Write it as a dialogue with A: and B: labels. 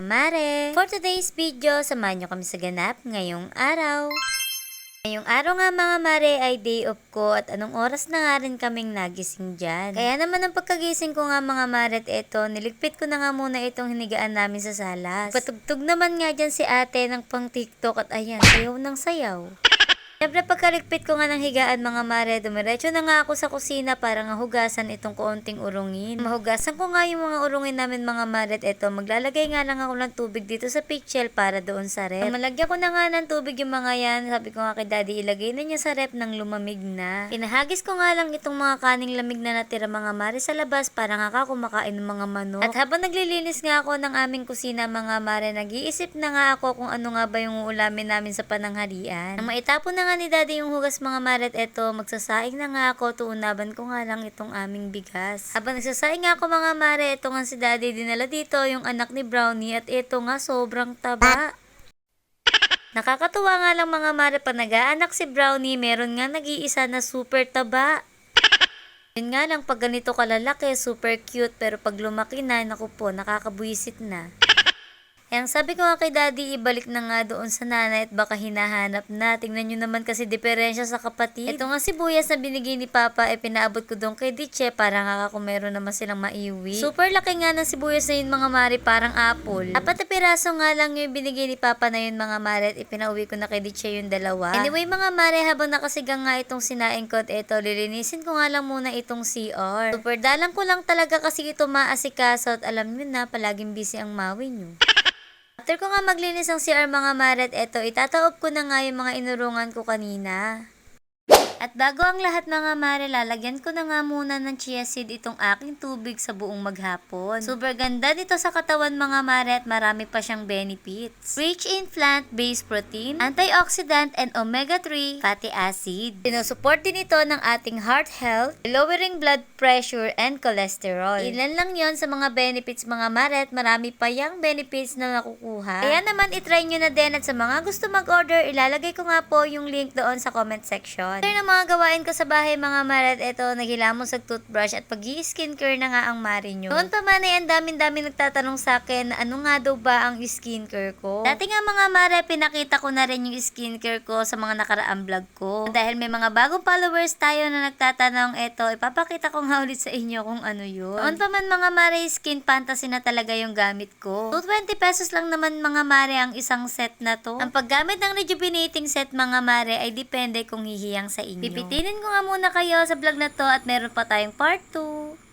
A: mare! For today's video, samahan nyo kami sa ganap ngayong araw. Ngayong araw nga mga mare ay day off ko at anong oras na nga rin kaming nagising dyan. Kaya naman ang pagkagising ko nga mga mare at eto, niligpit ko na nga muna itong hinigaan namin sa salas. Patugtog naman nga dyan si ate ng pang TikTok at ayan, sayaw ng sayaw. Siyempre pagkaligpit ko nga ng higaan mga mare, dumiretso na nga ako sa kusina para nga hugasan itong kaunting urungin. Mahugasan ko nga yung mga urungin namin mga mare at eto, maglalagay nga lang ako ng tubig dito sa pitchel para doon sa rep. Malagyan ko na nga ng tubig yung mga yan, sabi ko nga kay daddy ilagay na niya sa rep nang lumamig na. Pinahagis ko nga lang itong mga kaning lamig na natira mga mare sa labas para nga kumakain ng mga manok. At habang naglilinis nga ako ng aming kusina mga mare, nag-iisip na nga ako kung ano nga ba yung ulamin namin sa pananghalian. Nang maitapon na nga ni daddy yung hugas mga mare at eto, magsasaing na nga ako, tuunaban ko nga lang itong aming bigas. Habang nagsasaing nga ako mga mare, eto nga si daddy dinala dito yung anak ni Brownie at eto nga sobrang taba. Nakakatuwa nga lang mga mare, pa nag-aanak si Brownie, meron nga nag-iisa na super taba. Yun nga lang, pag ganito kalalaki, super cute, pero pag lumaki na, naku po, nakakabuisit na. Yang sabi ko nga kay daddy, ibalik na nga doon sa nanay at baka hinahanap na. Tingnan nyo naman kasi diferensya sa kapatid. Ito nga sibuyas na binigay ni Papa, pinaabot ko doon kay Diche para nga kung meron naman silang maiuwi. Super laki nga ng sibuyas na yun mga mare, parang apple. 4 na piraso nga lang yung binigay ni Papa na yun mga mare at ipinauwi ko na kay Diche yung dalawa. Anyway mga mare, habang nakasigang nga itong sinaing ko at eto, lilinisin ko nga lang muna itong CR. Super dalang ko lang talaga kasi ito maasikaso at alam nyo na, palaging busy ang mawi nyo. After ko nga maglinis ang CR mga mare at eto, itataob ko na nga yung mga inurungan ko kanina. At bago ang lahat mga mare, lalagyan ko na nga muna ng chia seed itong aking tubig sa buong maghapon. Super ganda dito sa katawan mga mare at marami pa siyang benefits. Rich in plant-based protein, antioxidant and omega-3 fatty acid. Sinusupport din ito ng ating heart health, lowering blood pressure and cholesterol. Ilan lang yon sa mga benefits mga mare at marami pa yang benefits na nakukuha. Kaya naman itry nyo na din at sa mga gusto mag-order, ilalagay ko nga po yung link doon sa comment section. Mga gawain ko sa bahay mga mare at eto, naghilamos sa toothbrush at pag-i-skincare na nga ang mare nyo. Noon pa man ay ang daming nagtatanong sa akin na ano nga daw ba ang skincare ko. Dati nga mga mare, pinakita ko na rin yung skincare ko sa mga nakaraang vlog ko. At dahil may mga bagong followers tayo na nagtatanong, eto, ipapakita ko nga ulit sa inyo kung ano yun. Noon pa man mga mare, skin fantasy na talaga yung gamit ko. 220 pesos lang naman mga mare ang isang set na to. Ang paggamit ng rejuvenating set mga mare ay depende kung hihiyang sa inyo. Pipitinin ko nga muna kayo sa vlog na to at meron pa tayong part 2.